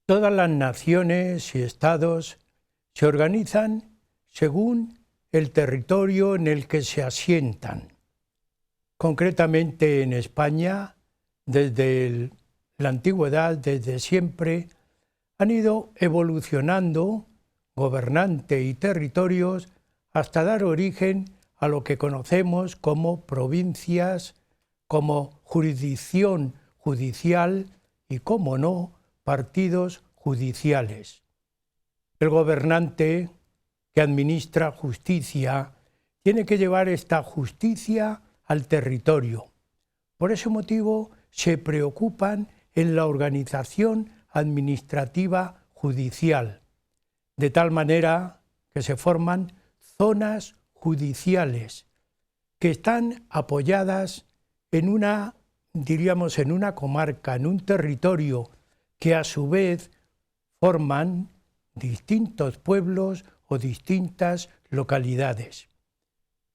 Todas las naciones y estados se organizan según el territorio en el que se asientan. Concretamente en España, desde la antigüedad, desde siempre, han ido evolucionando gobernantes y territorios hasta dar origen a lo que conocemos como provincias, como jurisdicción judicial y, como no, partidos judiciales. El gobernante que administra justicia tiene que llevar esta justicia al territorio. Por ese motivo se preocupan en la organización administrativa judicial, de tal manera que se forman zonas judiciales que están apoyadas en una comarca, en un territorio que a su vez forman distintos pueblos o distintas localidades.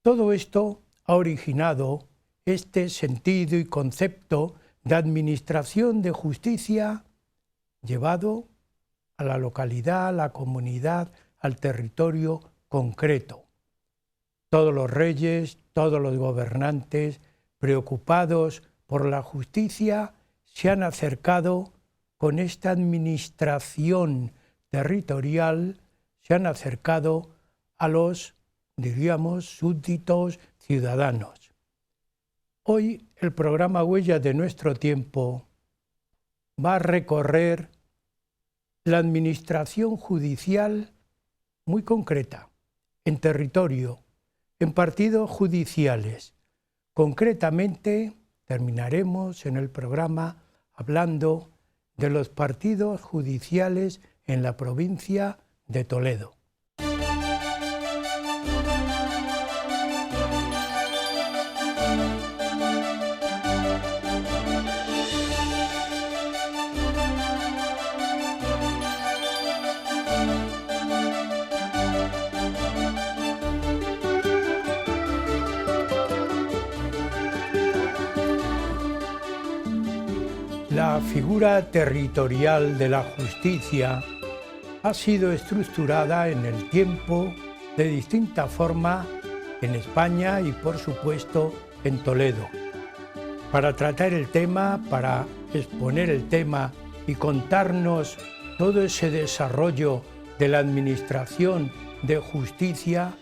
Todo esto ha originado este sentido y concepto de administración de justicia llevado a la localidad, a la comunidad, al territorio concreto. Todos los reyes, todos los gobernantes, preocupados por la justicia, se han acercado con esta administración territorial, se han acercado a los, súbditos ciudadanos. Hoy el programa Huellas de nuestro tiempo va a recorrer la administración judicial muy concreta, en territorio, en partidos judiciales. Concretamente, terminaremos en el programa hablando de los partidos judiciales en la provincia de Toledo. La figura territorial de la justicia ha sido estructurada en el tiempo de distinta forma en España y, por supuesto, en Toledo. Para tratar el tema, para exponer el tema y contarnos todo ese desarrollo de la administración de justicia,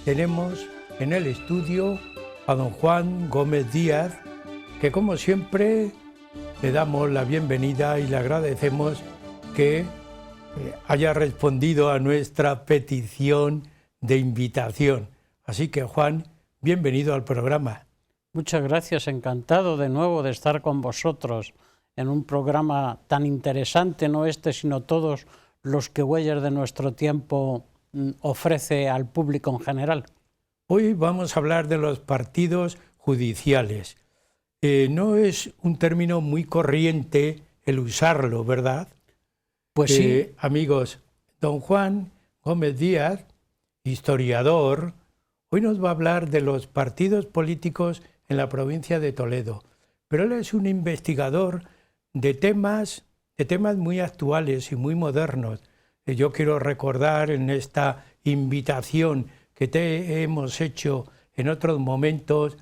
tenemos en el estudio a don Juan Gómez Díaz, que como siempre le damos la bienvenida y le agradecemos que haya respondido a nuestra petición de invitación. Así que, Juan, bienvenido al programa. Muchas gracias, encantado de nuevo de estar con vosotros en un programa tan interesante, no este, sino todos los que Huellas de nuestro tiempo ofrece al público en general. Hoy vamos a hablar de los partidos judiciales. No es un término muy corriente el usarlo, ¿verdad? Pues sí. Amigos, don Juan Gómez Díaz, historiador, hoy nos va a hablar de los partidos políticos en la provincia de Toledo. Pero él es un investigador de temas muy actuales y muy modernos. Yo quiero recordar en esta invitación que te hemos hecho en otros momentos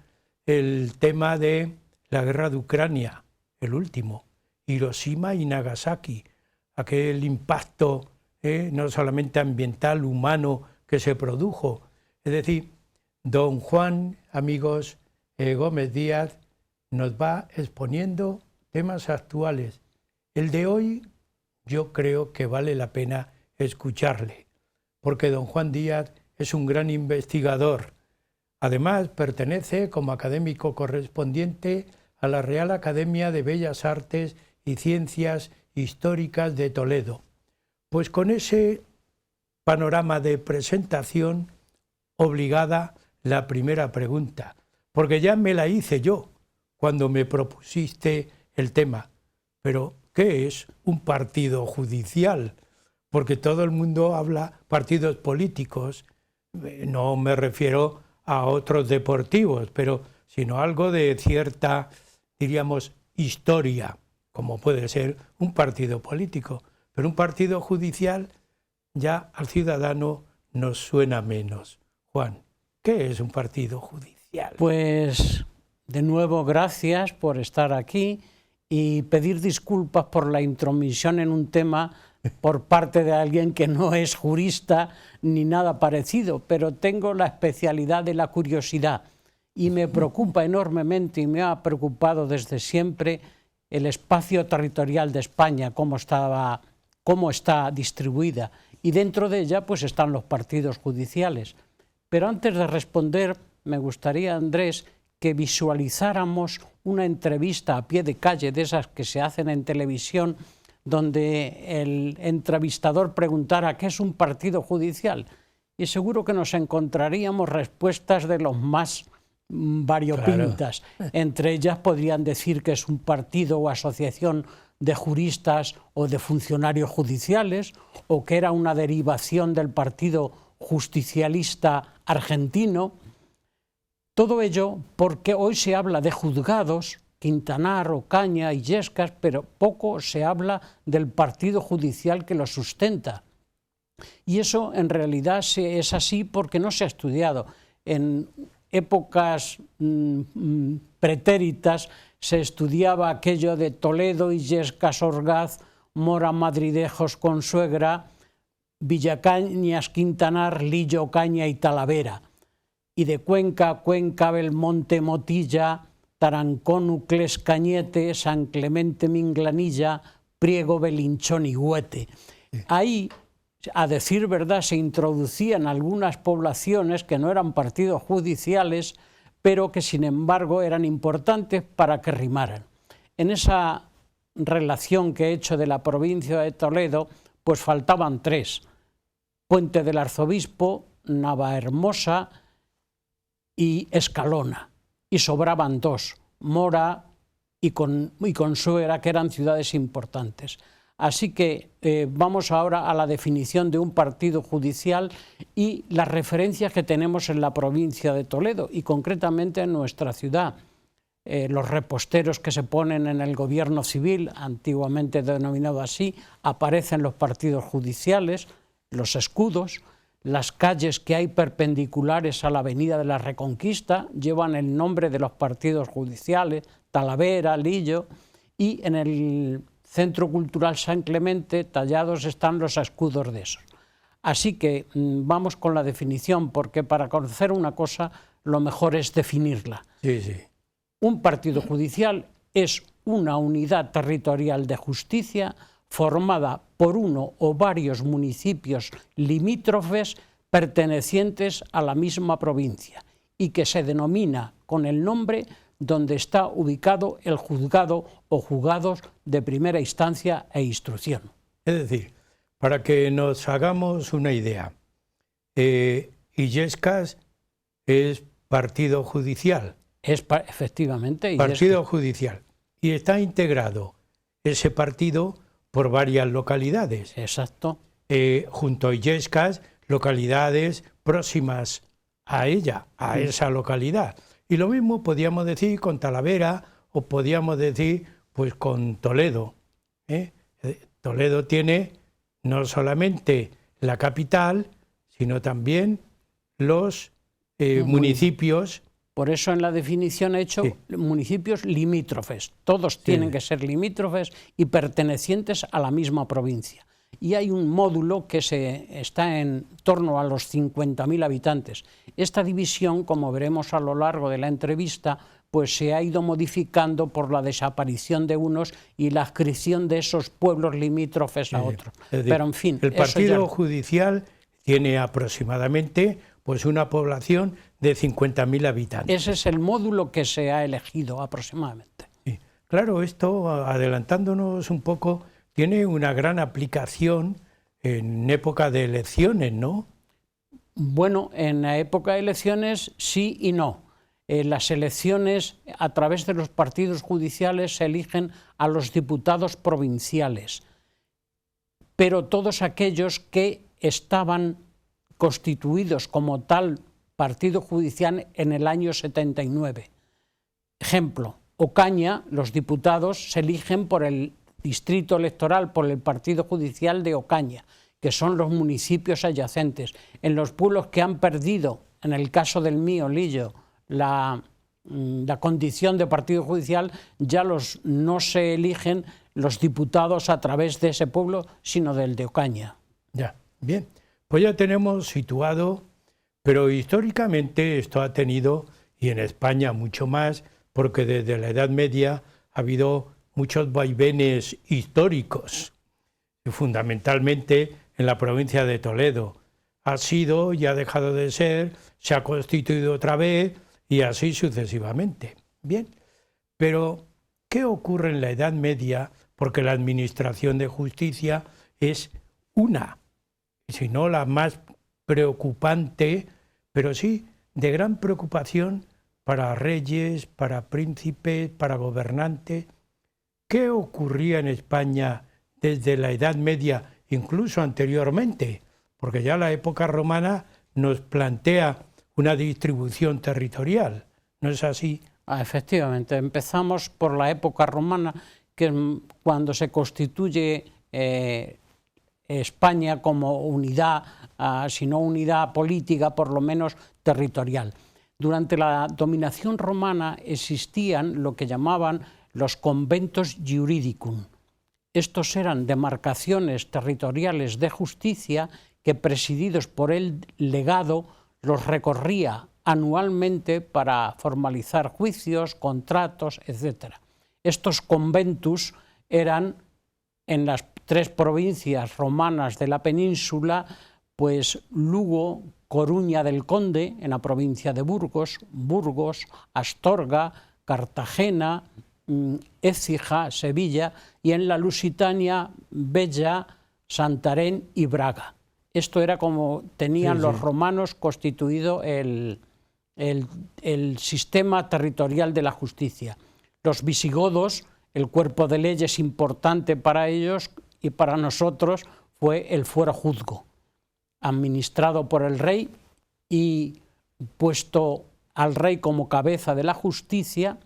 el tema de la guerra de Ucrania, el último, Hiroshima y Nagasaki, aquel impacto no solamente ambiental, humano que se produjo. Es decir, don Juan, amigos, Gómez Díaz nos va exponiendo temas actuales. El de hoy yo creo que vale la pena escucharle, porque don Juan Díaz es un gran investigador. Además, pertenece como académico correspondiente a la Real Academia de Bellas Artes y Ciencias Históricas de Toledo. Pues con ese panorama de presentación, obligada la primera pregunta, porque ya me la hice yo cuando me propusiste el tema. Pero, ¿qué es un partido judicial? Porque todo el mundo habla partidos políticos, no me refiero a otros deportivos, pero sino algo de cierta, diríamos, historia, como puede ser un partido político. pero un partido judicial ya al ciudadano nos suena menos. Juan, ¿qué es un partido judicial? Pues de nuevo gracias por estar aquí y pedir disculpas por la intromisión en un tema por parte de alguien que no es jurista ni nada parecido, pero tengo la especialidad de la curiosidad y me preocupa enormemente y me ha preocupado desde siempre el espacio territorial de España, cómo está distribuida, y dentro de ella pues están los partidos judiciales. Pero antes de responder, me gustaría, Andrés, que visualizáramos una entrevista a pie de calle, de esas que se hacen en televisión, donde el entrevistador preguntara ¿qué es un partido judicial? Y seguro que nos encontraríamos respuestas de los más variopintas. Claro. Entre ellas podrían decir que es un partido o asociación de juristas o de funcionarios judiciales, o que era una derivación del Partido Justicialista argentino. Todo ello porque hoy se habla de juzgados, Quintanar, Ocaña, Illescas, pero poco se habla del partido judicial que lo sustenta. Y eso en realidad es así porque no se ha estudiado. En épocas pretéritas se estudiaba aquello de Toledo, Illescas, Orgaz, Mora, Madridejos, Consuegra, Villacañas, Quintanar, Lillo, Ocaña y Talavera. Y de Cuenca, Cuenca, Belmonte, Motilla, Tarancón, Uclés, Cañete, San Clemente, Minglanilla, Priego, Belinchón y Huete. Ahí, a decir verdad, se introducían algunas poblaciones que no eran partidos judiciales, pero que sin embargo eran importantes para que rimaran. En esa relación que he hecho de la provincia de Toledo, pues faltaban tres: Puente del Arzobispo, Navahermosa y Escalona. Y sobraban dos, Mora y Consuegra, que eran ciudades importantes. Así que vamos ahora a la definición de un partido judicial y las referencias que tenemos en la provincia de Toledo y concretamente en nuestra ciudad. Los reposteros que se ponen en el gobierno civil, antiguamente denominado así, aparecen los partidos judiciales, los escudos. Las calles que hay perpendiculares a la avenida de la Reconquista llevan el nombre de los partidos judiciales, Talavera, Lillo, y en el Centro Cultural San Clemente tallados están los escudos de esos. Así que vamos con la definición, porque para conocer una cosa lo mejor es definirla. Sí, sí. Un partido judicial es una unidad territorial de justicia formada por uno o varios municipios limítrofes pertenecientes a la misma provincia y que se denomina con el nombre donde está ubicado el juzgado o juzgados de primera instancia e instrucción. Es decir, para que nos hagamos una idea, Illescas es partido judicial. Efectivamente. Partido judicial. Y está integrado ese partido por varias localidades. Exacto. Junto a Illescas, localidades próximas a ella, a esa localidad. Y lo mismo podíamos decir con Talavera o podíamos decir pues con Toledo. Toledo tiene no solamente la capital, sino también los municipios. Por eso en la definición he hecho municipios limítrofes. Todos tienen que ser limítrofes y pertenecientes a la misma provincia. Y hay un módulo que está en torno a los 50.000 habitantes. Esta división, como veremos a lo largo de la entrevista, pues se ha ido modificando por la desaparición de unos y la adscripción de esos pueblos limítrofes a otros. Pero en fin, el partido judicial tiene aproximadamente pues una población de 50.000 habitantes. Ese es el módulo que se ha elegido aproximadamente. Sí. Claro, esto, adelantándonos un poco, tiene una gran aplicación en época de elecciones, ¿no? Bueno, en la época de elecciones sí y no. Las elecciones, a través de los partidos judiciales, se eligen a los diputados provinciales, pero todos aquellos que estaban constituidos como tal partido judicial en el año 79. Ejemplo, Ocaña, los diputados se eligen por el distrito electoral por el partido judicial de Ocaña, que son los municipios adyacentes. En los pueblos que han perdido, en el caso del mío, Lillo, la condición de partido judicial, ya no se eligen los diputados a través de ese pueblo, sino del de Ocaña. Ya, bien. Pues ya tenemos situado, pero históricamente esto ha tenido, y en España mucho más, porque desde la Edad Media ha habido muchos vaivenes históricos, y fundamentalmente en la provincia de Toledo. Ha sido y ha dejado de ser, se ha constituido otra vez y así sucesivamente. Bien, pero ¿qué ocurre en la Edad Media? Porque la administración de justicia es una, si no la más preocupante, pero sí de gran preocupación para reyes, para príncipes, para gobernantes. ¿Qué ocurría en España desde la Edad Media, incluso anteriormente? Porque ya la época romana nos plantea una distribución territorial, ¿no es así? Efectivamente, empezamos por la época romana, que es cuando se constituye España como unidad, si no unidad política, por lo menos territorial. Durante la dominación romana existían lo que llamaban los conventos juridicum. Estos eran demarcaciones territoriales de justicia que, presididos por el legado, los recorría anualmente para formalizar juicios, contratos, etc. Estos conventus eran en las 3 provincias romanas de la península, pues Lugo, Coruña del Conde, en la provincia de Burgos, Astorga, Cartagena, Écija, Sevilla, y en la Lusitania, Bella, Santarém y Braga. Esto era como tenían los romanos constituido el sistema territorial de la justicia. Los visigodos, el cuerpo de leyes importante para ellos y para nosotros fue el fuero juzgo, administrado por el rey y puesto al rey como cabeza de la justicia,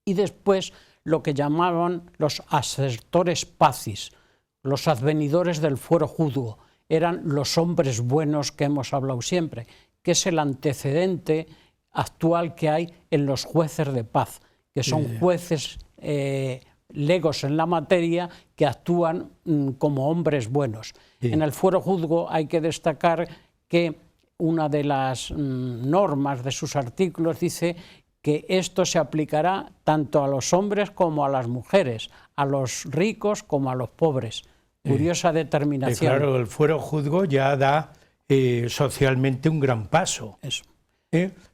y después lo que llamaban los assertores pacis, los advenidores del fuero juzgo. Eran los hombres buenos que hemos hablado siempre, que es el antecedente actual que hay en los jueces de paz, que son jueces legos en la materia que actúan como hombres buenos. En el fuero juzgo hay que destacar que una de las normas de sus artículos dice que esto se aplicará tanto a los hombres como a las mujeres, a los ricos como a los pobres. Curiosa determinación. Claro, el fuero juzgo ya da socialmente un gran paso. Eso.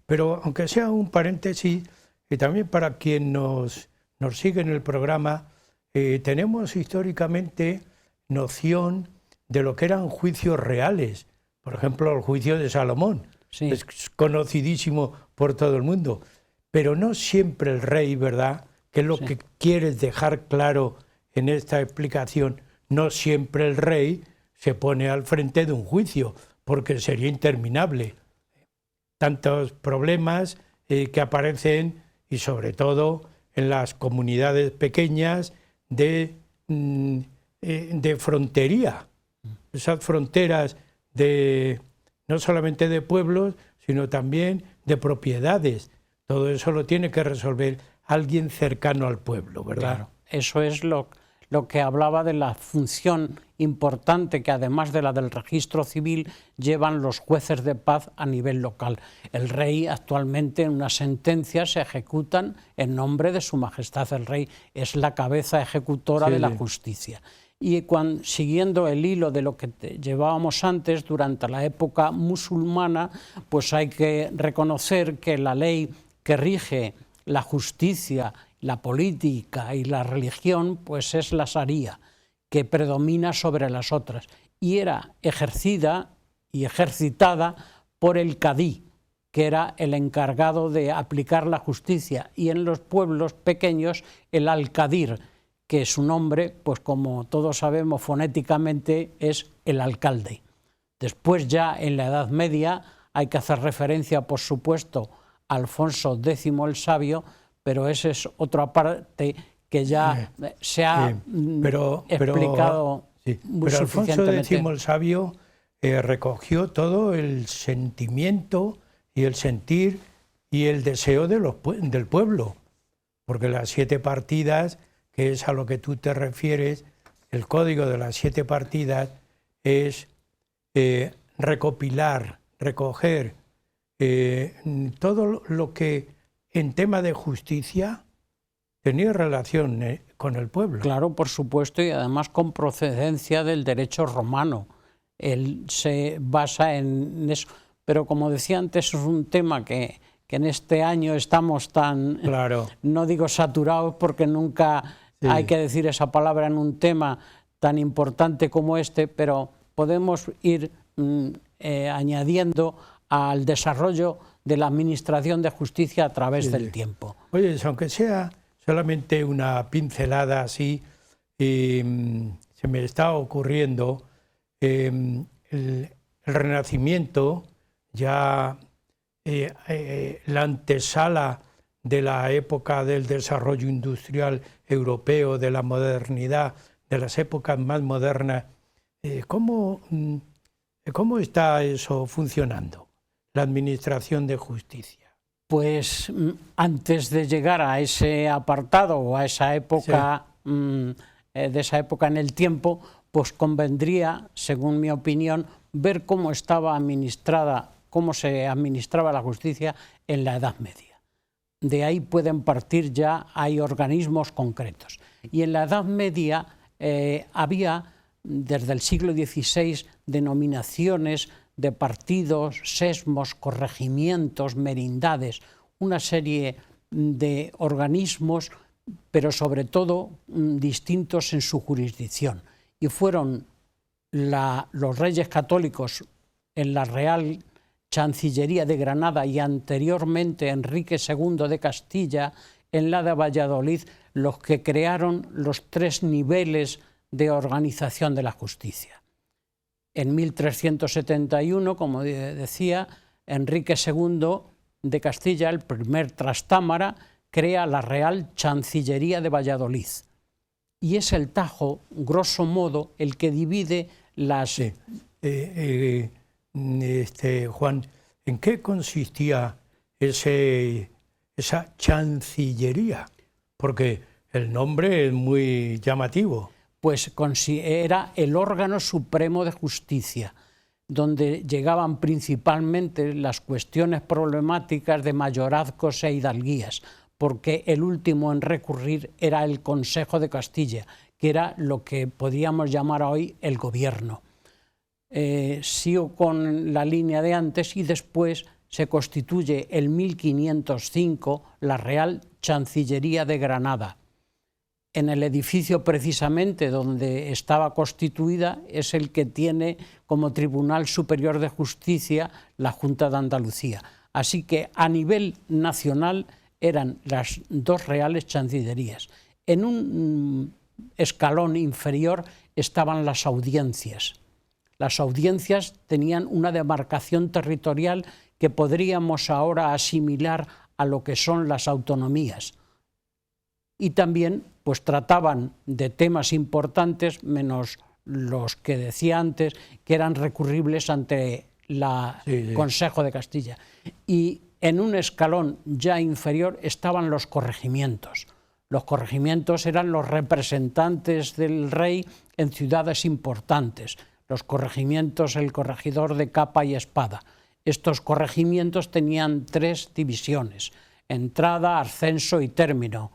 Pero aunque sea un paréntesis, y también para quien nos sigue en el programa, tenemos históricamente noción de lo que eran juicios reales. Por ejemplo, el juicio de Salomón. Sí. Es conocidísimo por todo el mundo. Pero no siempre el rey, ¿verdad? Que es lo que quieres dejar claro en esta explicación. No siempre el rey se pone al frente de un juicio, porque sería interminable. Tantos problemas que aparecen, y sobre todo en las comunidades pequeñas de frontería. Esas fronteras no solamente de pueblos, sino también de propiedades. Todo eso lo tiene que resolver alguien cercano al pueblo, ¿verdad? Claro, eso es lo que hablaba de la función importante que, además de la del registro civil, llevan los jueces de paz a nivel local. El rey actualmente, en unas sentencias se ejecutan en nombre de su majestad. El rey es la cabeza ejecutora de la justicia. Y siguiendo el hilo de lo que llevábamos antes, durante la época musulmana, pues hay que reconocer que la ley que rige la justicia, la política y la religión, pues es la Sharia, que predomina sobre las otras, y era ejercida y ejercitada por el cadí, que era el encargado de aplicar la justicia, y en los pueblos pequeños el alcadir, que su nombre, pues como todos sabemos fonéticamente, es el alcalde. Después, ya en la Edad Media, hay que hacer referencia, por supuesto, a Alfonso X el Sabio, pero esa es otra parte que ya se ha explicado muy pero Alfonso suficientemente. X el Sabio recogió todo el sentimiento y el sentir y el deseo del pueblo, porque las 7 partidas, que es a lo que tú te refieres, el código de las 7 partidas es recopilar, recoger todo lo que en tema de justicia tenía relación con el pueblo. Claro, por supuesto, y además con procedencia del derecho romano. Él se basa en eso. Pero como decía antes, es un tema que en este año estamos tan, claro, no digo saturados, porque nunca hay que decir esa palabra en un tema tan importante como este, pero podemos ir añadiendo al desarrollo de la administración de justicia a través del tiempo. Oye, aunque sea solamente una pincelada así, se me está ocurriendo el Renacimiento, ya la antesala de la época del desarrollo industrial europeo, de la modernidad, de las épocas más modernas. ¿Cómo está eso funcionando, la administración de justicia? Pues antes de llegar a ese apartado o a esa época, de esa época en el tiempo, pues convendría, según mi opinión, ver cómo estaba administrada, cómo se administraba la justicia en la Edad Media. De ahí pueden partir ya, hay organismos concretos. Y en la Edad Media había, desde el siglo XVI, denominaciones de partidos, sesmos, corregimientos, merindades, una serie de organismos, pero sobre todo distintos en su jurisdicción. Y fueron los reyes católicos en la Real Chancillería de Granada y anteriormente Enrique II de Castilla en la de Valladolid los que crearon los 3 niveles de organización de la justicia. En 1371, como decía, Enrique II de Castilla, el primer Trastámara, crea la Real Chancillería de Valladolid. Y es el Tajo, grosso modo, el que divide las... Sí. Juan, ¿en qué consistía esa Chancillería? Porque el nombre es muy llamativo. Pues era el órgano supremo de justicia, donde llegaban principalmente las cuestiones problemáticas de mayorazgos e hidalguías, porque el último en recurrir era el Consejo de Castilla, que era lo que podríamos llamar hoy el gobierno. Sigo con la línea de antes y después se constituye en 1505 la Real Chancillería de Granada. En el edificio precisamente donde estaba constituida es el que tiene como Tribunal Superior de Justicia la Junta de Andalucía. Así que a nivel nacional eran las 2 reales chancillerías. En un escalón inferior estaban las audiencias. Las audiencias tenían una demarcación territorial que podríamos ahora asimilar a lo que son las autonomías. Y también pues trataban de temas importantes, menos los que decía antes, que eran recurribles ante el Consejo de Castilla. Y en un escalón ya inferior estaban los corregimientos. Los corregimientos eran los representantes del rey en ciudades importantes. Los corregimientos, el corregidor de capa y espada. Estos corregimientos tenían 3 divisiones: entrada, ascenso y término.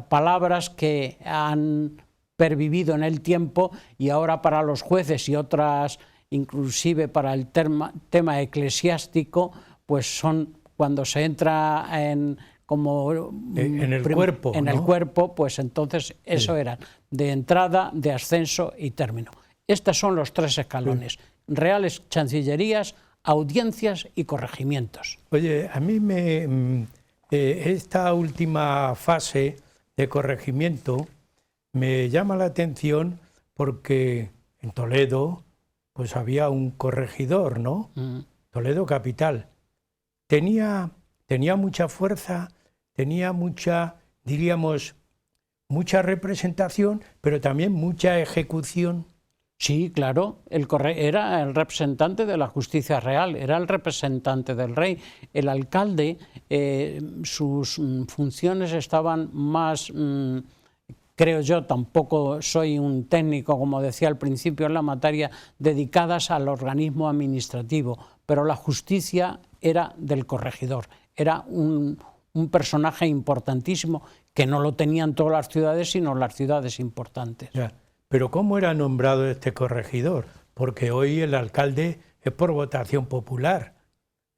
Palabras que han pervivido en el tiempo y ahora para los jueces y otras, inclusive para el tema eclesiástico, pues son cuando se entra en el cuerpo. En el cuerpo, pues entonces eso era de entrada, de ascenso y término. Estos son los 3 escalones: reales chancillerías, audiencias y corregimientos. Oye, a mí esta última fase de corregimiento me llama la atención porque en Toledo pues había un corregidor, ¿no? Toledo capital. Tenía mucha fuerza, tenía mucha diríamos, mucha representación, pero también mucha ejecución. Sí, claro, era el representante de la justicia real, era el representante del rey. El alcalde, sus funciones estaban más, creo yo, tampoco soy un técnico, como decía al principio en la materia, dedicadas al organismo administrativo, pero la justicia era del corregidor, era un personaje importantísimo que no lo tenían todas las ciudades, sino las ciudades importantes. Ya. Pero ¿cómo era nombrado este corregidor? Porque hoy el alcalde es por votación popular,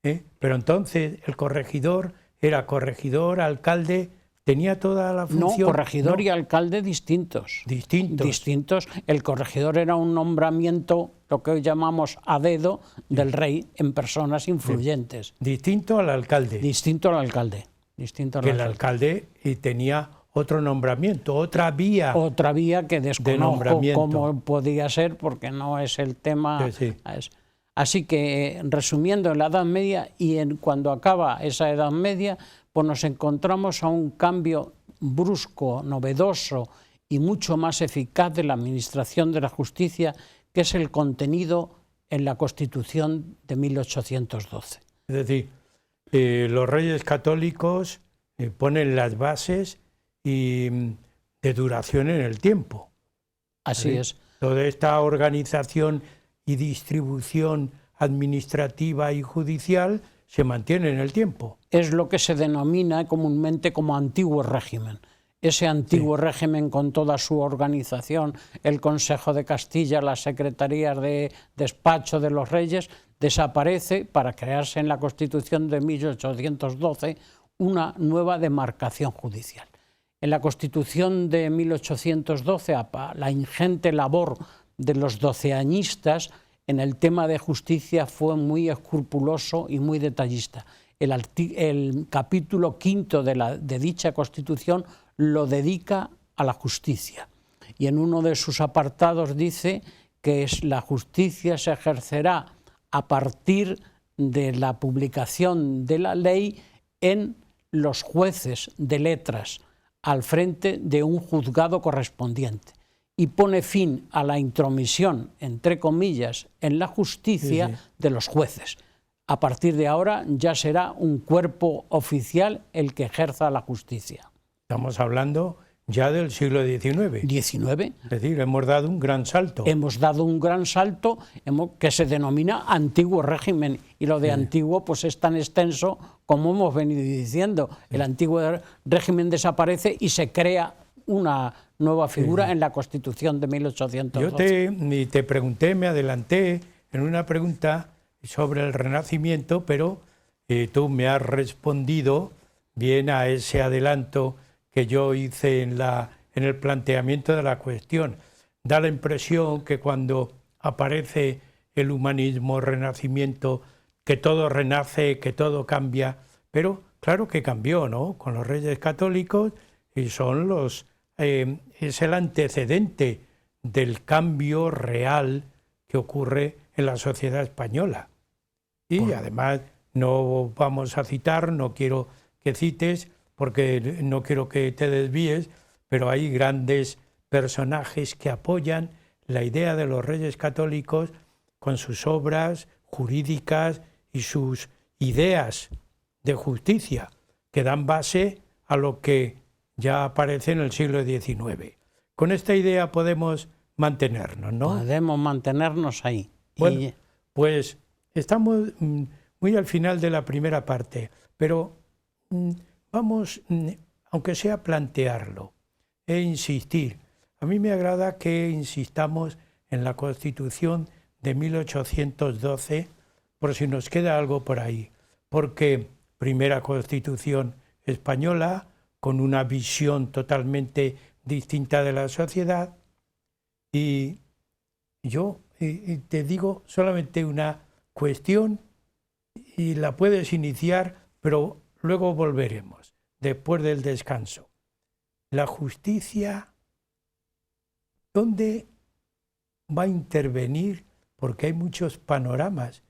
¿eh? Pero entonces el corregidor era corregidor, alcalde, tenía toda la función. No, corregidor y alcalde distintos. Distintos. El corregidor era un nombramiento, lo que hoy llamamos a dedo, del rey en personas influyentes. Distinto al alcalde. Distinto al alcalde. Que el alcalde tenía otro nombramiento, otra vía. Otra vía que desconozco cómo podía ser, porque no es el tema. Sí. Así que, resumiendo, en la Edad Media y cuando acaba esa Edad Media, pues nos encontramos a un cambio brusco, novedoso y mucho más eficaz de la administración de la justicia, que es el contenido en la Constitución de 1812. Es decir, los reyes católicos ponen las bases de duración en el tiempo. Así es. Toda esta organización y distribución administrativa y judicial se mantiene en el tiempo. Es lo que se denomina comúnmente como antiguo régimen. Ese antiguo régimen, con toda su organización, el Consejo de Castilla, las secretarías de despacho de los reyes, desaparece para crearse en la Constitución de 1812 una nueva demarcación judicial. En la Constitución de 1812, la ingente labor de los doceañistas en el tema de justicia fue muy escrupuloso y muy detallista. El capítulo 5 de dicha Constitución lo dedica a la justicia, y en uno de sus apartados dice que la justicia se ejercerá a partir de la publicación de la ley en los jueces de letras, al frente de un juzgado correspondiente, y pone fin a la intromisión, entre comillas, en la justicia de los jueces. A partir de ahora ya será un cuerpo oficial el que ejerza la justicia. Estamos hablando ya del siglo XIX. Es decir, hemos dado un gran salto. Hemos dado un gran salto que se denomina antiguo régimen, y lo de antiguo pues es tan extenso como hemos venido diciendo. El antiguo régimen desaparece y se crea una nueva figura en la Constitución de 1812. Yo te pregunté, me adelanté en una pregunta sobre el Renacimiento, pero tú me has respondido bien a ese adelanto que yo hice en el planteamiento de la cuestión. Da la impresión que cuando aparece el humanismo, Renacimiento, que todo renace, que todo cambia, pero claro que cambió, ¿no? Con los reyes católicos, y son es el antecedente del cambio real que ocurre en la sociedad española. Y además no vamos a citar, no quiero que cites, porque no quiero que te desvíes, pero hay grandes personajes que apoyan la idea de los reyes católicos con sus obras jurídicas y sus ideas de justicia, que dan base a lo que ya aparece en el siglo XIX. Con esta idea podemos mantenernos, ¿no? Podemos mantenernos ahí. Bueno, pues estamos muy al final de la primera parte, pero vamos, aunque sea plantearlo e insistir. A mí me agrada que insistamos en la Constitución de 1812, por si nos queda algo por ahí, porque primera Constitución española, con una visión totalmente distinta de la sociedad, y yo te digo solamente una cuestión y la puedes iniciar, pero luego volveremos, después del descanso. La justicia, ¿dónde va a intervenir? Porque hay muchos panoramas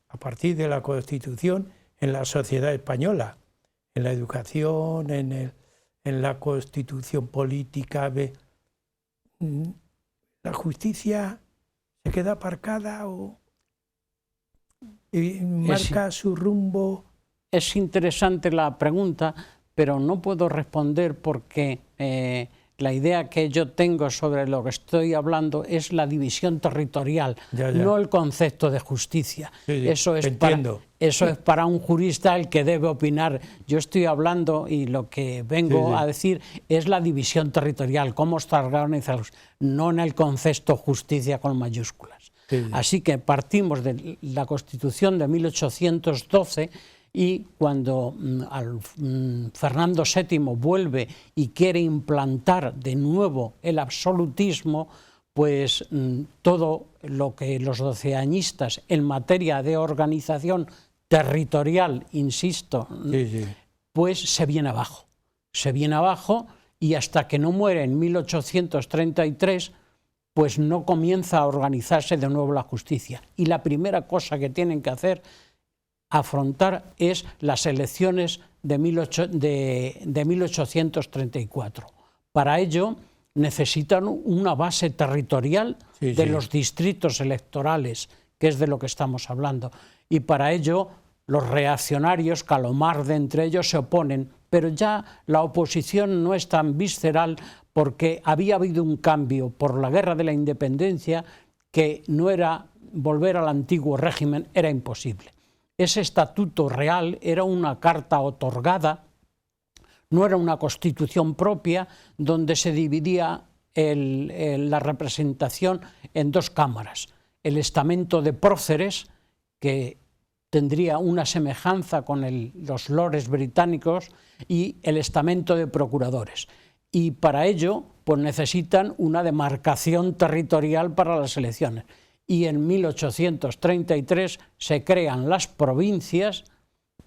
a partir de la Constitución en la sociedad española, en la educación, en en la constitución política, la justicia se queda aparcada o marca su rumbo. Es interesante la pregunta, pero no puedo responder porque la idea que yo tengo sobre lo que estoy hablando es la división territorial, no el concepto de justicia. Sí, eso es para un jurista el que debe opinar. Yo estoy hablando y lo que vengo a decir es la división territorial, cómo está organizado, no en el concepto justicia con mayúsculas. Así que partimos de la Constitución de 1812 y cuando Fernando VII vuelve y quiere implantar de nuevo el absolutismo, pues todo lo que los doceañistas en materia de organización territorial, insisto, pues se viene abajo. Se viene abajo y hasta que no muere en 1833, pues no comienza a organizarse de nuevo la justicia. Y la primera cosa que tienen que afrontar es las elecciones de 1834. Para ello necesitan una base territorial de los distritos electorales, que es de lo que estamos hablando. Y para ello los reaccionarios, Calomar de entre ellos, se oponen, pero ya la oposición no es tan visceral porque había habido un cambio por la Guerra de la Independencia que no era volver al antiguo régimen, era imposible. Ese estatuto real era una carta otorgada, no era una constitución propia, donde se dividía la representación en dos cámaras. El estamento de próceres, que tendría una semejanza con los lores británicos, y el estamento de procuradores. Y para ello pues necesitan una demarcación territorial para las elecciones. Y en 1833 se crean las provincias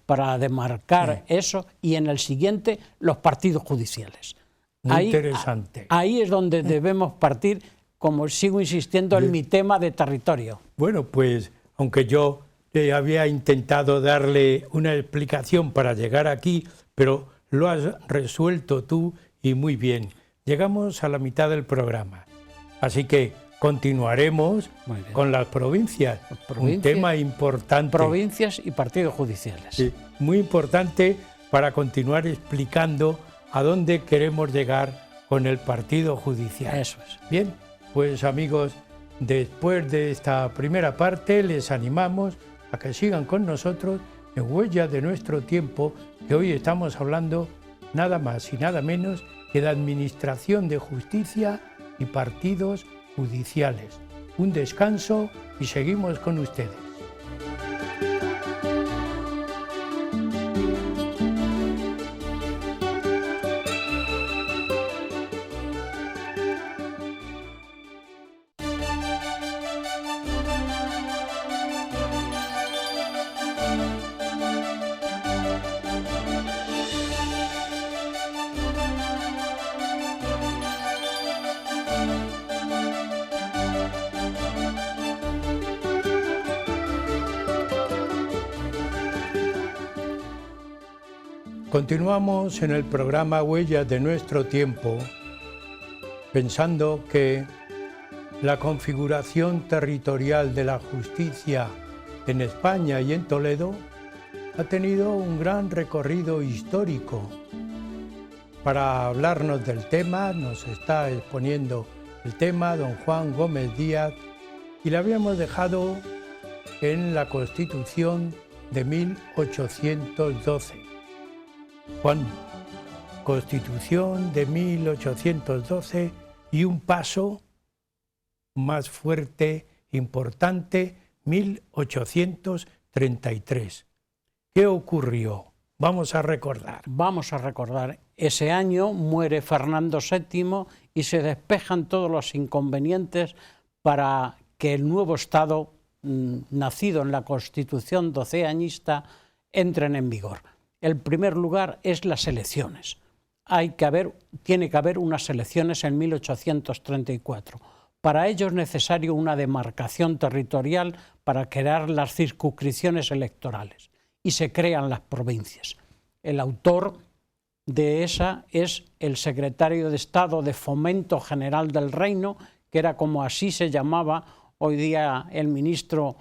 para demarcar eso, y en el siguiente los partidos judiciales. Muy interesante. Ahí es donde debemos partir, como sigo insistiendo en mi tema de territorio. Bueno, pues aunque yo había intentado darle una explicación para llegar aquí, pero lo has resuelto tú y muy bien. Llegamos a la mitad del programa, así que continuaremos con las provincias, un tema importante. Provincias y partidos judiciales. Sí, muy importante para continuar explicando a dónde queremos llegar con el partido judicial. Eso es. Bien, pues amigos, después de esta primera parte les animamos a que sigan con nosotros en Huellas de Nuestro Tiempo, que hoy estamos hablando nada más y nada menos que de administración de justicia y partidos judiciales. Un descanso y seguimos con ustedes. Continuamos en el programa Huellas de Nuestro Tiempo, pensando que la configuración territorial de la justicia en España y en Toledo ha tenido un gran recorrido histórico. Para hablarnos del tema nos está exponiendo el tema don Juan Gómez Díaz, y le habíamos dejado en la Constitución de 1812. Juan, Constitución de 1812 y un paso más fuerte, importante, 1833. ¿Qué ocurrió? Vamos a recordar. Vamos a recordar. Ese año muere Fernando VII y se despejan todos los inconvenientes para que el nuevo Estado, nacido en la Constitución doceañista, entren en vigor. El primer lugar es las elecciones. Tiene que haber unas elecciones en 1834. Para ello es necesario una demarcación territorial para crear las circunscripciones electorales, y se crean las provincias. El autor de esa es el secretario de Estado de Fomento General del Reino, que era como así se llamaba. Hoy día el ministro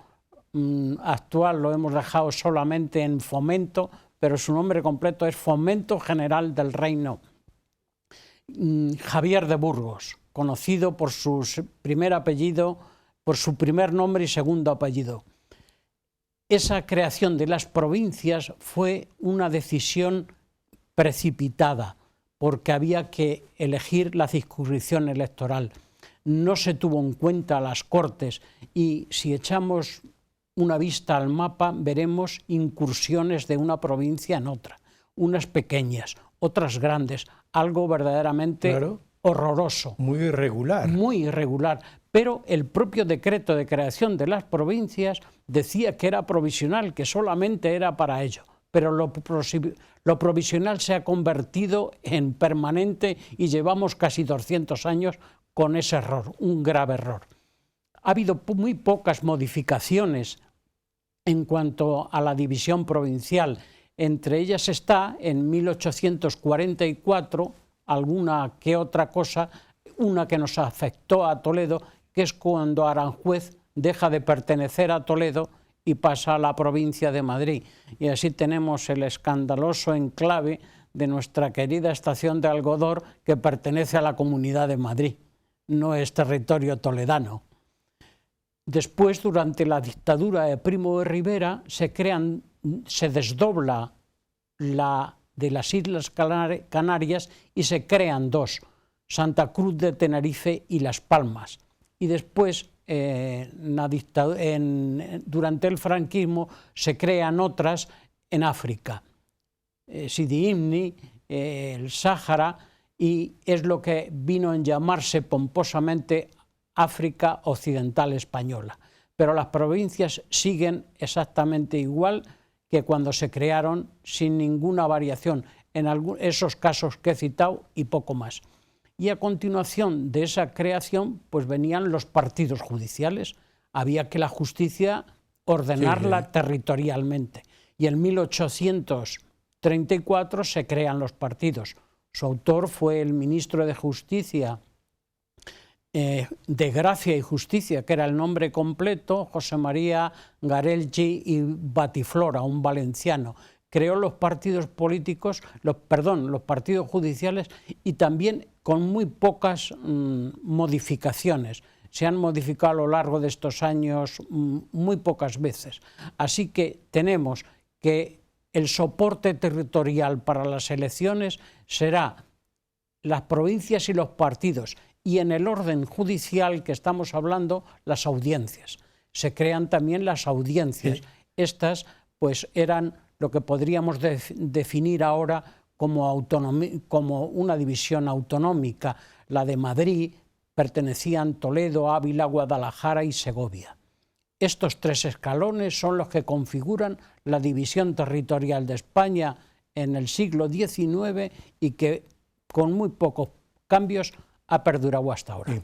actual lo hemos dejado solamente en Fomento, pero su nombre completo es Fomento General del Reino. Javier de Burgos, conocido por su primer apellido, por su primer nombre y segundo apellido. Esa creación de las provincias fue una decisión precipitada, porque había que elegir la circunscripción electoral. No se tuvo en cuenta las Cortes y si echamos una vista al mapa veremos incursiones de una provincia en otra, unas pequeñas, otras grandes, algo verdaderamente horroroso. Muy irregular. Muy irregular. Pero el propio decreto de creación de las provincias decía que era provisional, que solamente era para ello. Pero lo provisional se ha convertido en permanente y llevamos casi 200 años con ese error, un grave error. Ha habido muy pocas modificaciones en cuanto a la división provincial. Entre ellas está, en 1844, alguna que otra cosa, una que nos afectó a Toledo, que es cuando Aranjuez deja de pertenecer a Toledo y pasa a la provincia de Madrid. Y así tenemos el escandaloso enclave de nuestra querida estación de Algodor, que pertenece a la Comunidad de Madrid, no es territorio toledano. Después, durante la dictadura de Primo de Rivera, se desdobla la de las Islas Canarias y se crean dos, Santa Cruz de Tenerife y Las Palmas. Y después, durante el franquismo, se crean otras en África, Sidi Ifni, el Sáhara, y es lo que vino a llamarse pomposamente África Occidental Española. Pero las provincias siguen exactamente igual que cuando se crearon, sin ninguna variación, en esos casos que he citado y poco más. Y a continuación de esa creación, pues venían los partidos judiciales. Había que la justicia ordenarla territorialmente. Y en 1834 se crean los partidos. Su autor fue el ministro de Justicia, de Gracia y Justicia, que era el nombre completo, José María Garelgi y Batiflora, un valenciano. Creó los partidos políticos, los partidos judiciales, y también con muy pocas modificaciones. Se han modificado a lo largo de estos años muy pocas veces. Así que tenemos que el soporte territorial para las elecciones será las provincias y los partidos, y en el orden judicial que estamos hablando, las audiencias. Se crean también las audiencias. Sí. Estas pues eran lo que podríamos definir ahora como una división autonómica. La de Madrid pertenecían Toledo, Ávila, Guadalajara y Segovia. Estos tres escalones son los que configuran la división territorial de España en el siglo XIX y que con muy pocos cambios ha perdurado hasta ahora. Sí.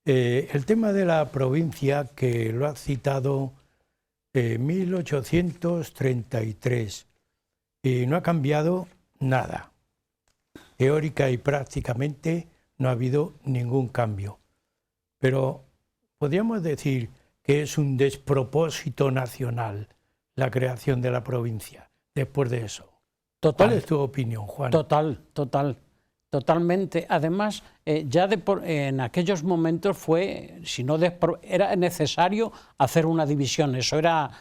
El tema de la provincia, que lo ha citado en 1833, y no ha cambiado nada. Teórica y prácticamente no ha habido ningún cambio. Pero podríamos decir que es un despropósito nacional la creación de la provincia después de eso. Total. ¿Cuál es tu opinión, Juan? Totalmente. Además, en aquellos momentos era necesario hacer una división, eso era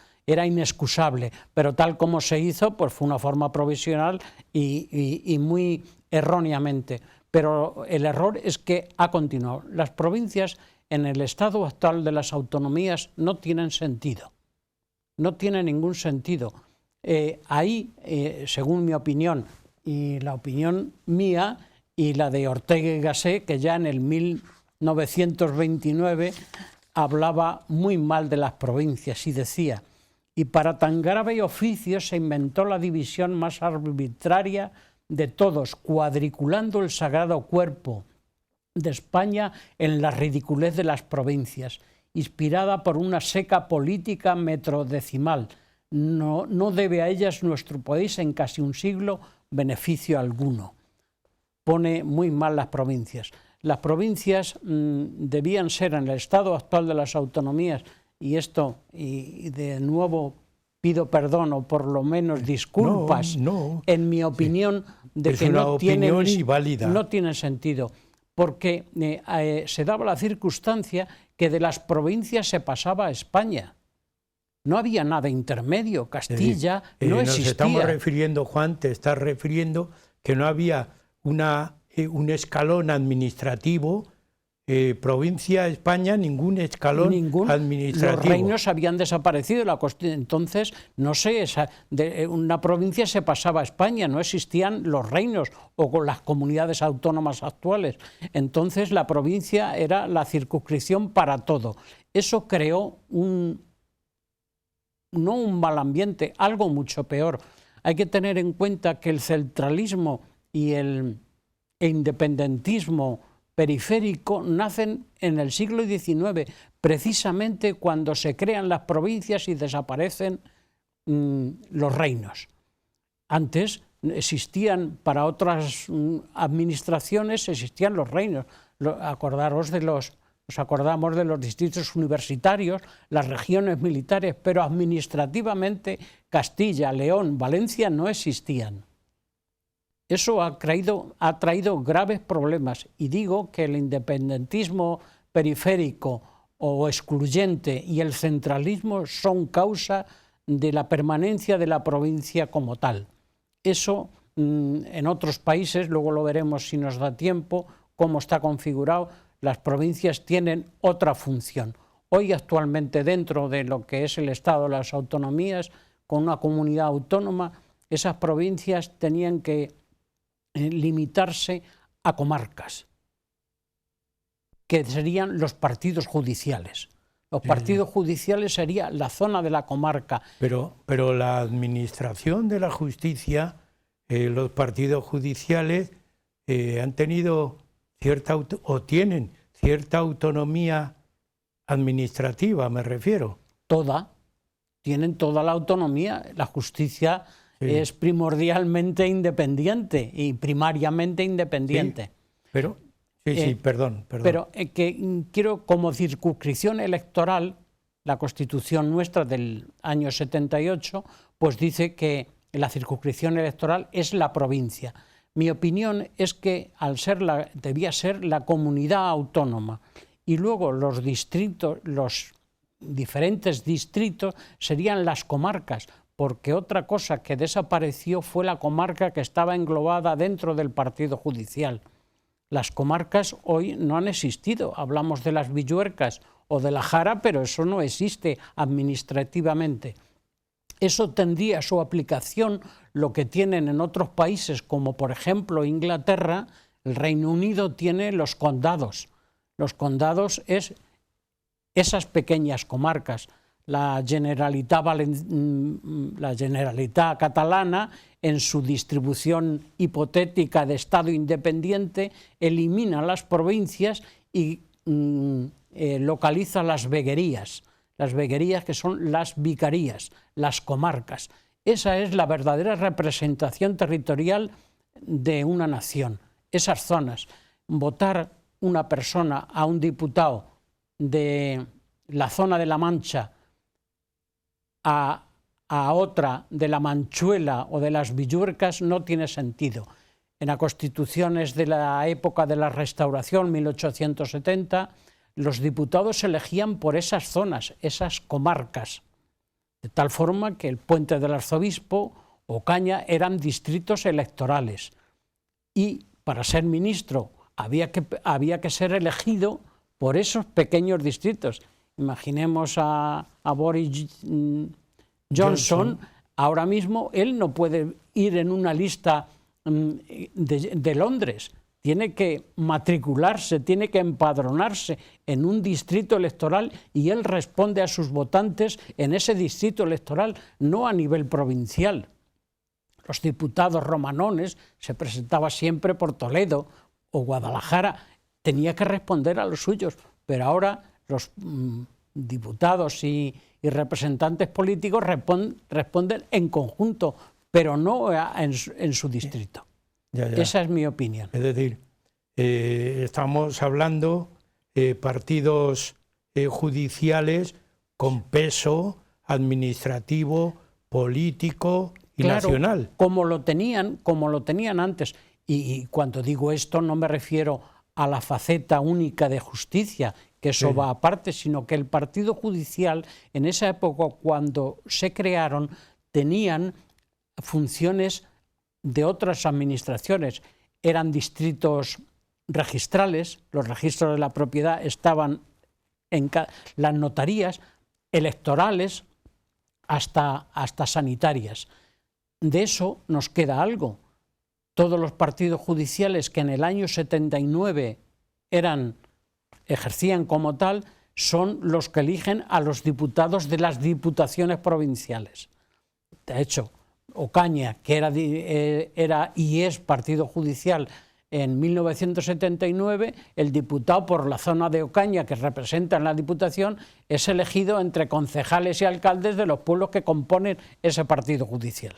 inexcusable, pero tal como se hizo, pues fue una forma provisional y muy erróneamente. Pero el error es que ha continuado. Las provincias en el estado actual de las autonomías no tienen sentido, no tienen ningún sentido. Según mi opinión y la opinión mía, y la de Ortega y Gasset, que ya en el 1929 hablaba muy mal de las provincias y decía: y para tan grave oficio se inventó la división más arbitraria de todos, cuadriculando el sagrado cuerpo de España en la ridiculez de las provincias, inspirada por una seca política metrodecimal. No debe a ellas nuestro país en casi un siglo beneficio alguno. Pone muy mal las provincias. Las provincias debían ser, en el estado actual de las autonomías, y de nuevo pido perdón o por lo menos disculpas, en mi opinión, de que no tienen sentido, porque se daba la circunstancia que de las provincias se pasaba a España. No había nada intermedio, Castilla no existía. Nos estamos refiriendo, Juan, te estás refiriendo que no había un escalón administrativo, provincia, España, ningún escalón administrativo. Los reinos habían desaparecido. Entonces, no sé, de una provincia se pasaba a España, no existían los reinos o con las comunidades autónomas actuales. Entonces, la provincia era la circunscripción para todo. Eso creó no un mal ambiente, algo mucho peor. Hay que tener en cuenta que el centralismo y el independentismo periférico nacen en el siglo XIX, precisamente cuando se crean las provincias y desaparecen los reinos. Antes existían, para otras administraciones, existían los reinos. Nos acordamos de los distritos universitarios, las regiones militares, pero administrativamente Castilla, León, Valencia no existían. Eso ha traído graves problemas, y digo que el independentismo periférico o excluyente y el centralismo son causa de la permanencia de la provincia como tal. Eso en otros países, luego lo veremos si nos da tiempo, cómo está configurado, las provincias tienen otra función. Hoy actualmente dentro de lo que es el Estado, las autonomías, con una comunidad autónoma, esas provincias tenían que limitarse a comarcas, que serían los partidos judiciales. Los partidos judiciales sería la zona de la comarca. Pero la administración de la justicia, los partidos judiciales han tenido tienen cierta autonomía administrativa, me refiero. Tienen toda la autonomía. La justicia es primordialmente independiente y primariamente independiente. Perdón. Pero que quiero, como circunscripción electoral, la Constitución nuestra del año 78, pues dice que la circunscripción electoral es la provincia. Mi opinión es que debía ser la comunidad autónoma, y luego los diferentes distritos serían las comarcas, porque otra cosa que desapareció fue la comarca que estaba englobada dentro del partido judicial. Las comarcas hoy no han existido. Hablamos de las Villuercas o de la Jara, pero eso no existe administrativamente. Eso tendría su aplicación lo que tienen en otros países, como por ejemplo Inglaterra. El Reino Unido tiene los condados. Los condados es esas pequeñas comarcas. La Generalitat catalana, en su distribución hipotética de Estado independiente, elimina las provincias y localiza las veguerías. Las veguerías, que son las vicarías, las comarcas. Esa es la verdadera representación territorial de una nación. Esas zonas. Votar una persona a un diputado de la zona de La Mancha a otra de la Manchuela o de las Villuercas no tiene sentido. En las constituciones de la época de la Restauración, 1870, los diputados se elegían por esas zonas, esas comarcas, de tal forma que el Puente del Arzobispo o Caña eran distritos electorales, y para ser ministro había que ser elegido por esos pequeños distritos. Imaginemos a Boris Johnson, ahora mismo él no puede ir en una lista de Londres, tiene que matricularse, tiene que empadronarse en un distrito electoral, y él responde a sus votantes en ese distrito electoral, no a nivel provincial. Los diputados romanones se presentaban siempre por Toledo o Guadalajara, tenía que responder a los suyos, pero ahora los diputados y representantes políticos responden en conjunto pero no en su distrito. Ya. Esa es mi opinión. Es decir, estamos hablando partidos judiciales con peso administrativo, político y nacional. Como lo tenían antes. Y cuando digo esto no me refiero a la faceta única de justicia, que eso va aparte, sino que el partido judicial en esa época, cuando se crearon, tenían funciones de otras administraciones. Eran distritos registrales, los registros de la propiedad estaban en las notarías, electorales, hasta sanitarias. De eso nos queda algo. Todos los partidos judiciales que en el año 79 ejercían como tal, son los que eligen a los diputados de las diputaciones provinciales. De hecho, Ocaña, que era y es partido judicial en 1979, el diputado por la zona de Ocaña, que representa en la Diputación, es elegido entre concejales y alcaldes de los pueblos que componen ese partido judicial.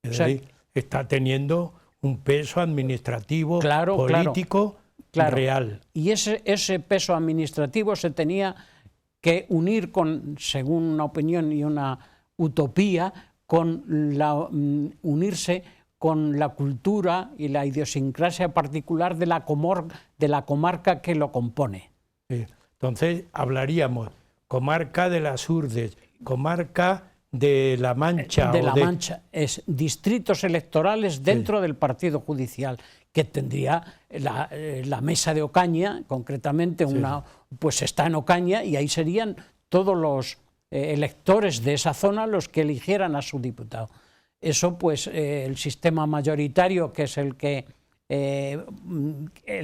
Es decir, está teniendo un peso administrativo, político, real. Y ese peso administrativo se tenía que unir con, según una opinión y una utopía, unirse con la cultura y la idiosincrasia particular de la comarca que lo compone. Sí. Entonces hablaríamos comarca de las Urdes, comarca de La Mancha. Mancha, es distritos electorales dentro del partido judicial, que tendría la mesa de Ocaña, concretamente pues está en Ocaña, y ahí serían todos los electores de esa zona los que eligieran a su diputado. Eso, pues, el sistema mayoritario, que es el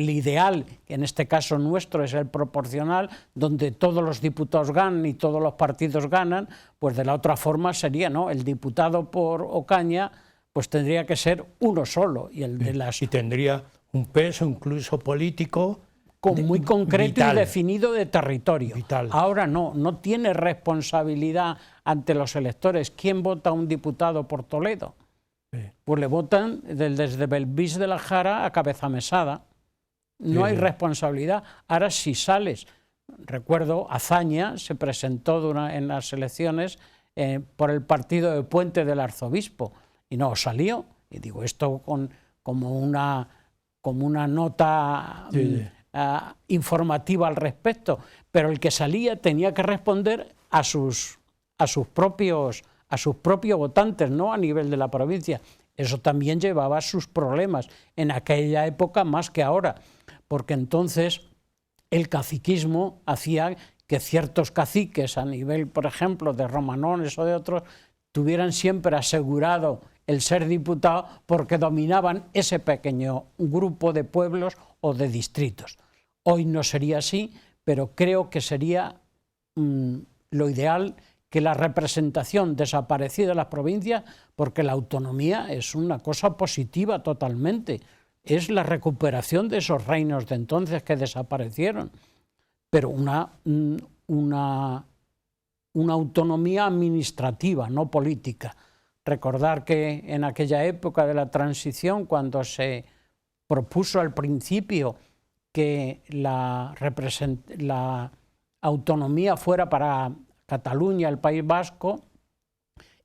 ideal, que en este caso nuestro es el proporcional, donde todos los diputados ganan y todos los partidos ganan, pues de la otra forma sería, ¿no?, el diputado por Ocaña, pues tendría que ser uno solo. Y tendría un peso incluso político muy concreto, vital, y definido de territorio. Vital. Ahora no tiene responsabilidad ante los electores. ¿Quién vota a un diputado por Toledo? Pues le votan desde Belvís de la Jara a Cabeza Mesada. No hay responsabilidad. Ahora, si sales, recuerdo, Azaña se presentó en las elecciones por el partido de Puente del Arzobispo y no salió. Y digo esto como una nota informativa al respecto, pero el que salía tenía que responder a sus propios votantes, no a nivel de la provincia. Eso también llevaba sus problemas en aquella época más que ahora, porque entonces el caciquismo hacía que ciertos caciques a nivel, por ejemplo, de Romanones o de otros, tuvieran siempre asegurado el ser diputado porque dominaban ese pequeño grupo de pueblos o de distritos. Hoy no sería así, pero creo que sería lo ideal que la representación desaparecida de las provincias, porque la autonomía es una cosa positiva totalmente, es la recuperación de esos reinos de entonces que desaparecieron, pero una autonomía administrativa, no política. Recordar que en aquella época de la transición, cuando se propuso al principio que la autonomía fuera para Cataluña, el País Vasco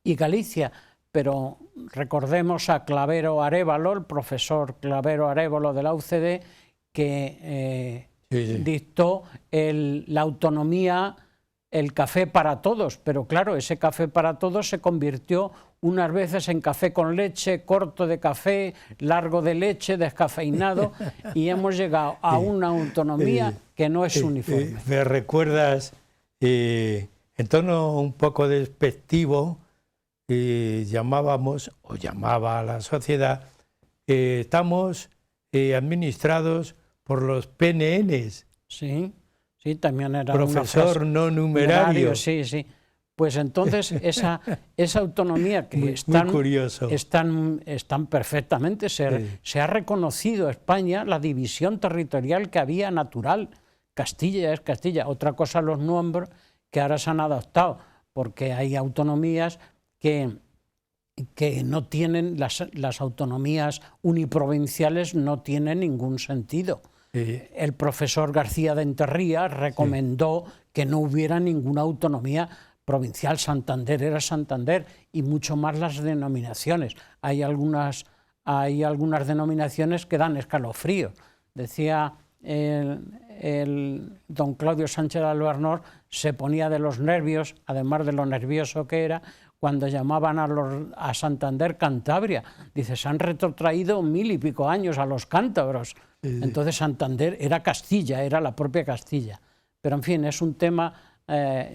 y Galicia, pero recordemos a Clavero Arévalo, el profesor Clavero Arévalo de la UCD, que dictó la autonomía, el café para todos, pero claro, ese café para todos se convirtió unas veces en café con leche, corto de café, largo de leche, descafeinado, y hemos llegado a una autonomía que no es uniforme. Me recuerdas, en tono un poco despectivo, llamaba a la sociedad, estamos administrados por los PNNs. Sí, también era profesor no numerario. Sí. Pues entonces esa autonomía que están perfectamente, se ha reconocido España la división territorial que había natural. Castilla es Castilla, otra cosa los nombres que ahora se han adoptado, porque hay autonomías que que no tienen, las autonomías uniprovinciales no tienen ningún sentido. El profesor García de Enterría recomendó que no hubiera ninguna autonomía provincial. Santander era Santander, y mucho más las denominaciones. Hay algunas denominaciones que dan escalofrío. Decía el don Claudio Sánchez Albarnor, se ponía de los nervios, además de lo nervioso que era, cuando llamaban a Santander Cantabria. Dice, se han retrotraído 1000 y pico años a los cántabros. Entonces Santander era Castilla, era la propia Castilla. Pero en fin, es un tema...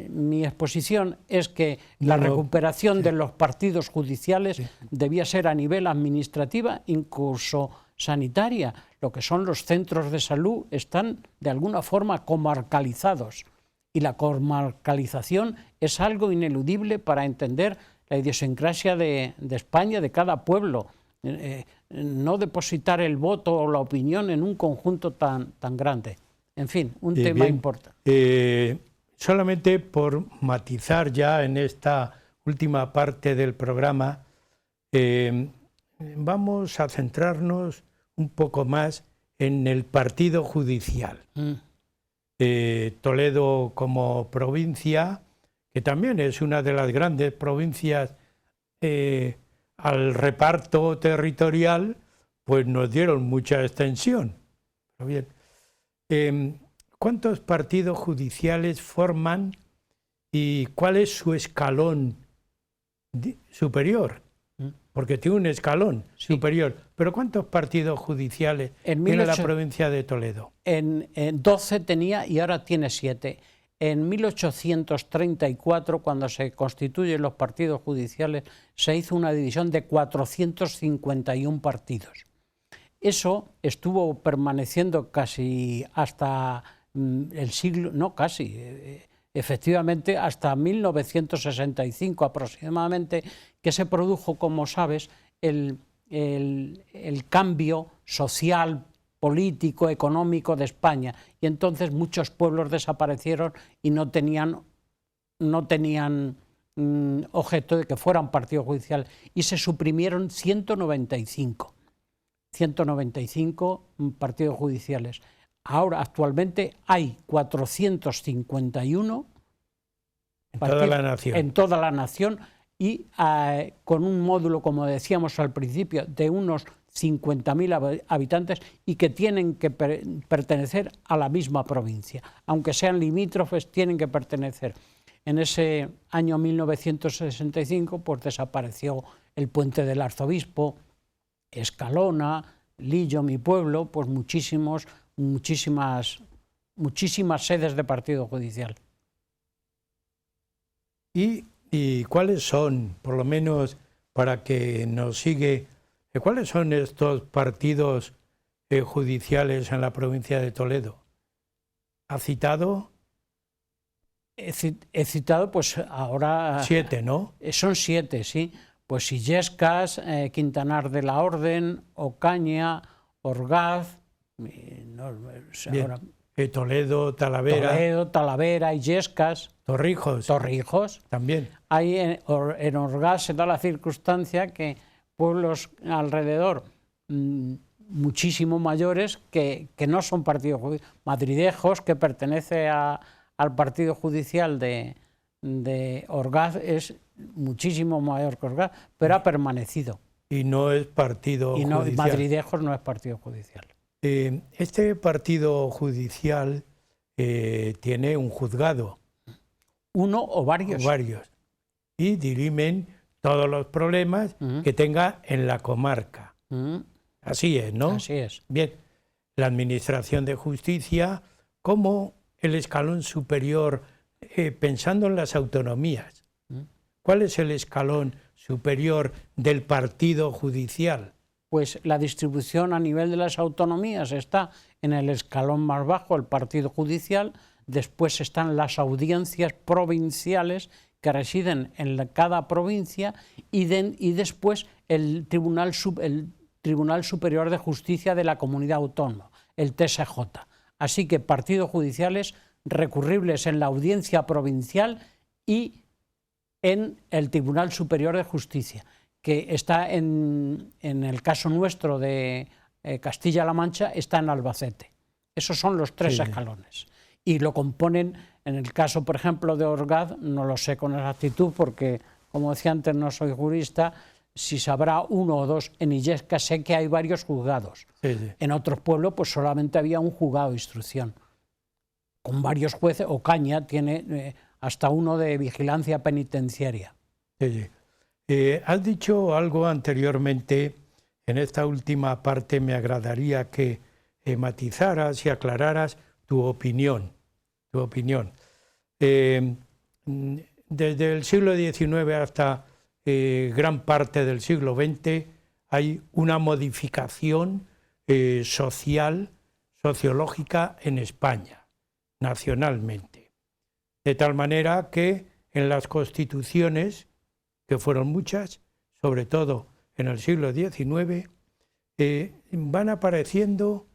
mi exposición es que la recuperación de los partidos judiciales debía ser a nivel administrativa, incluso sanitaria. Lo que son los centros de salud están de alguna forma comarcalizados, y la comarcalización es algo ineludible para entender la idiosincrasia de España, de cada pueblo. No depositar el voto o la opinión en un conjunto tan grande. En fin, un tema importante. Solamente por matizar ya en esta última parte del programa, vamos a centrarnos un poco más en el partido judicial. Toledo como provincia, que también es una de las grandes provincias al reparto territorial, pues nos dieron mucha extensión. Pero bien, ¿cuántos partidos judiciales forman y cuál es su escalón superior? Porque tiene un escalón superior. Pero ¿cuántos partidos judiciales tiene la provincia de Toledo? En 12 tenía y ahora tiene 7. En 1834, cuando se constituyen los partidos judiciales, se hizo una división de 451 partidos. Eso estuvo permaneciendo casi hasta el siglo, no casi, efectivamente hasta 1965 aproximadamente, que se produjo, como sabes, el cambio social, político, económico de España, y entonces muchos pueblos desaparecieron y no tenían objeto de que fueran partido judicial, y se suprimieron 195 partidos judiciales. Ahora, actualmente, hay 451 en toda la nación, y con un módulo, como decíamos al principio, de unos 50.000 habitantes, y que tienen que pertenecer a la misma provincia. Aunque sean limítrofes, tienen que pertenecer. En ese año 1965, pues desapareció el Puente del Arzobispo, Escalona, Lillo, mi pueblo, pues muchísimas sedes de partido judicial. ¿Y cuáles son, por lo menos para que nos sigue, cuáles son estos partidos judiciales en la provincia de Toledo? ¿Ha citado? He citado, pues ahora... 7, ¿no? Son 7, sí. Pues Illescas, Quintanar de la Orden, Ocaña, Orgaz... Toledo, Talavera, Illescas, Torrijos también. Hay en Orgaz se da la circunstancia que pueblos alrededor muchísimo mayores que no son partido judicial, Madridejos, que pertenece al partido judicial de Orgaz, es muchísimo mayor que Orgaz, pero ha permanecido. Y no es partido judicial. Madridejos no es partido judicial. Este partido judicial tiene un juzgado. ¿Uno o varios? O varios. Y dirimen todos los problemas que tenga en la comarca. Así es, ¿no? Así es. Bien, la Administración de Justicia como el escalón superior, pensando en las autonomías. ¿Cuál es el escalón superior del partido judicial? Pues la distribución a nivel de las autonomías está en el escalón más bajo, el partido judicial. Después están las audiencias provinciales que residen en cada provincia, y después el Tribunal Superior de Justicia de la Comunidad Autónoma, el TSJ. Así que partidos judiciales recurribles en la audiencia provincial y en el Tribunal Superior de Justicia, que está en el caso nuestro de Castilla-La Mancha, está en Albacete. Esos son los 3 escalones. Y lo componen, en el caso, por ejemplo, de Orgaz, no lo sé con exactitud porque, como decía antes, no soy jurista, si sabrá 1 o 2. En Illescas sé que hay varios juzgados. En otros pueblos pues solamente había un juzgado de instrucción, con varios jueces. Ocaña tiene hasta uno de vigilancia penitenciaria. Has dicho algo anteriormente, en esta última parte me agradaría que matizaras y aclararas tu opinión. Desde el siglo XIX hasta gran parte del siglo XX hay una modificación sociológica en España, nacionalmente. De tal manera que en las constituciones, que fueron muchas, sobre todo en el siglo XIX, va apareciendo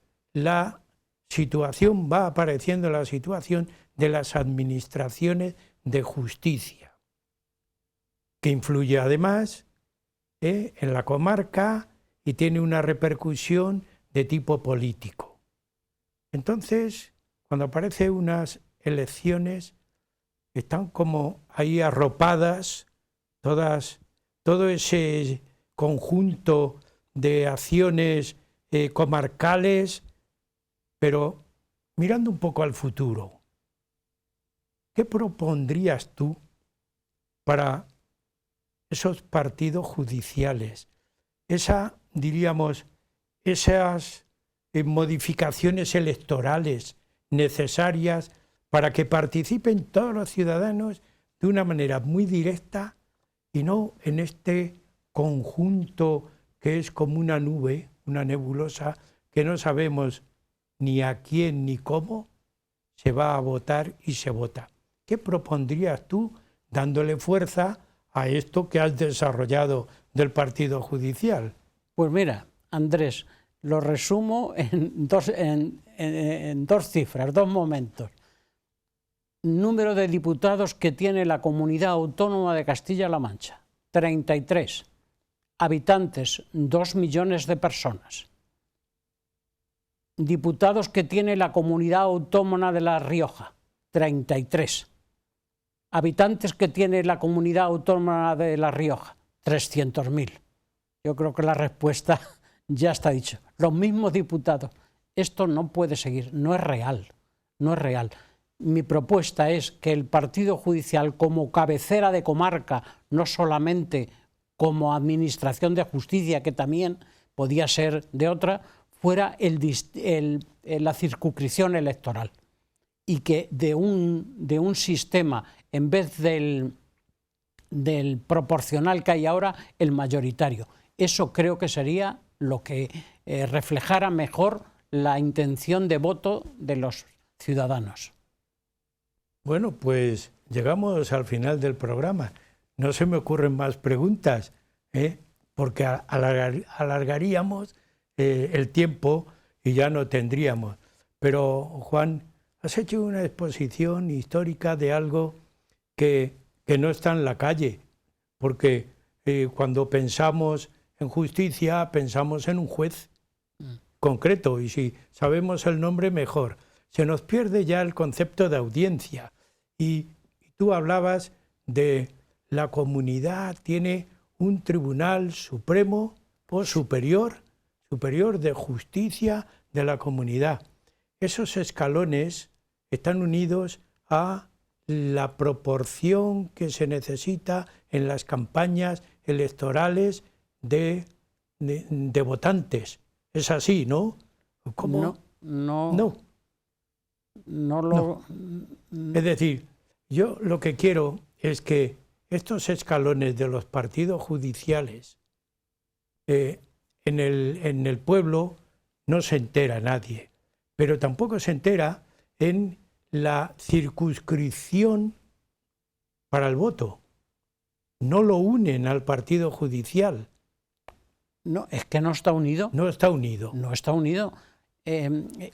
la situación de las administraciones de justicia, que influye además en la comarca y tiene una repercusión de tipo político. Entonces, cuando aparecen unas elecciones, están como ahí arropadas todo ese conjunto de acciones comarcales, pero mirando un poco al futuro, ¿qué propondrías tú para esos partidos judiciales? Esas modificaciones electorales necesarias para que participen todos los ciudadanos de una manera muy directa y no en este conjunto que es como una nube, una nebulosa, que no sabemos ni a quién ni cómo se va a votar y se vota. ¿Qué propondrías tú dándole fuerza a esto que has desarrollado del partido judicial? Pues mira, Andrés, lo resumo en dos cifras, 2 momentos. Número de diputados que tiene la Comunidad Autónoma de Castilla-La Mancha, 33. Habitantes, 2 millones de personas. Diputados que tiene la Comunidad Autónoma de La Rioja, 33. Habitantes que tiene la Comunidad Autónoma de La Rioja, 300.000. Yo creo que la respuesta ya está dicha. Los mismos diputados. Esto no puede seguir, no es real, no es real. Mi propuesta es que el partido judicial, como cabecera de comarca, no solamente como administración de justicia, que también podía ser de otra, fuera la circunscripción electoral. Y que de un sistema, en vez del proporcional que hay ahora, el mayoritario. Eso creo que sería lo que reflejara mejor la intención de voto de los ciudadanos. Bueno, pues llegamos al final del programa. No se me ocurren más preguntas, porque alargaríamos el tiempo y ya no tendríamos. Pero, Juan, has hecho una exposición histórica de algo que no está en la calle, porque cuando pensamos en justicia, pensamos en un juez concreto, y si sabemos el nombre, mejor. Se nos pierde ya el concepto de audiencia. Y tú hablabas de la comunidad, tiene un tribunal supremo o superior de justicia de la comunidad. Esos escalones están unidos a la proporción que se necesita en las campañas electorales de votantes. Es así, ¿no? ¿Cómo? No. Es decir, yo lo que quiero es que estos escalones de los partidos judiciales en el pueblo no se entera nadie, pero tampoco se entera en la circunscripción para el voto. No lo unen al partido judicial. No, es que no está unido. No está unido. No está unido.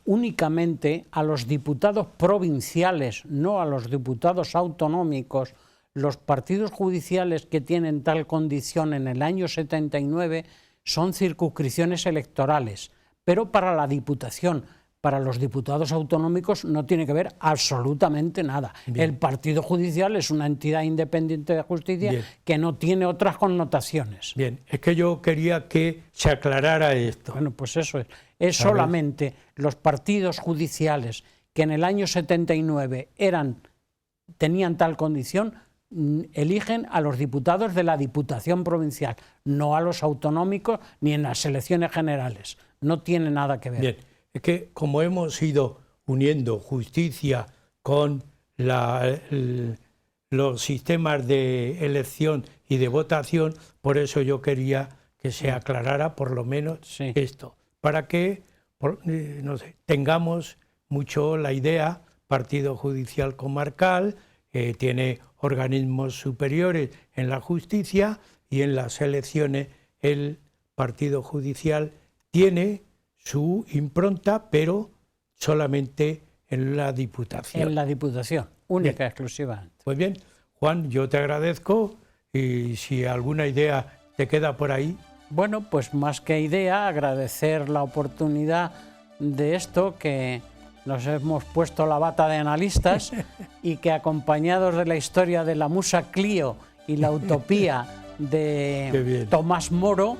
Únicamente a los diputados provinciales, no a los diputados autonómicos, los partidos judiciales que tienen tal condición en el año 79 son circunscripciones electorales, pero para la Diputación. Para los diputados autonómicos no tiene que ver absolutamente nada. Bien. El partido judicial es una entidad independiente de justicia Bien. Que no tiene otras connotaciones. Bien, es que yo quería que se aclarara esto. Bueno, pues eso es. Es solamente los partidos judiciales que en el año 79 tenían tal condición, eligen a los diputados de la Diputación Provincial, no a los autonómicos ni en las elecciones generales. No tiene nada que ver. Bien. Es que como hemos ido uniendo justicia con los sistemas de elección y de votación, por eso yo quería que se aclarara por lo menos esto, para que no sé, tengamos mucho la idea. Partido Judicial Comarcal tiene organismos superiores en la justicia y en las elecciones el Partido Judicial tiene su impronta, pero solamente en la Diputación. En la Diputación, única, exclusivamente. Pues bien, Juan, yo te agradezco y si alguna idea te queda por ahí. Bueno, pues más que idea, agradecer la oportunidad de esto, que nos hemos puesto la bata de analistas y que acompañados de la historia de la Musa Clio y la utopía de Tomás Moro,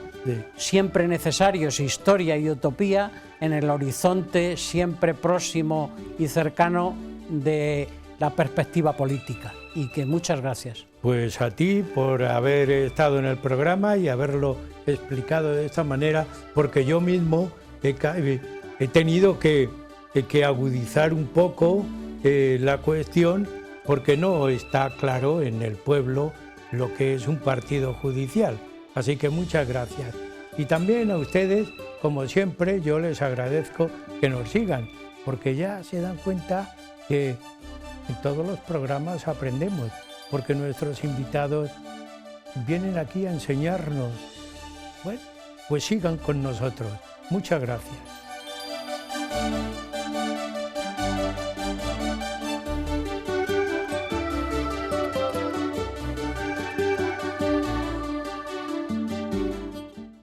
siempre necesarios, historia y utopía, en el horizonte siempre próximo y cercano de la perspectiva política. Y que muchas gracias. Pues a ti por haber estado en el programa y haberlo explicado de esta manera, porque yo mismo he tenido que agudizar un poco la cuestión, porque no está claro en el pueblo lo que es un partido judicial. Así que muchas gracias. Y también a ustedes, como siempre, yo les agradezco que nos sigan, porque ya se dan cuenta que en todos los programas aprendemos, porque nuestros invitados vienen aquí a enseñarnos. Bueno, pues sigan con nosotros. Muchas gracias.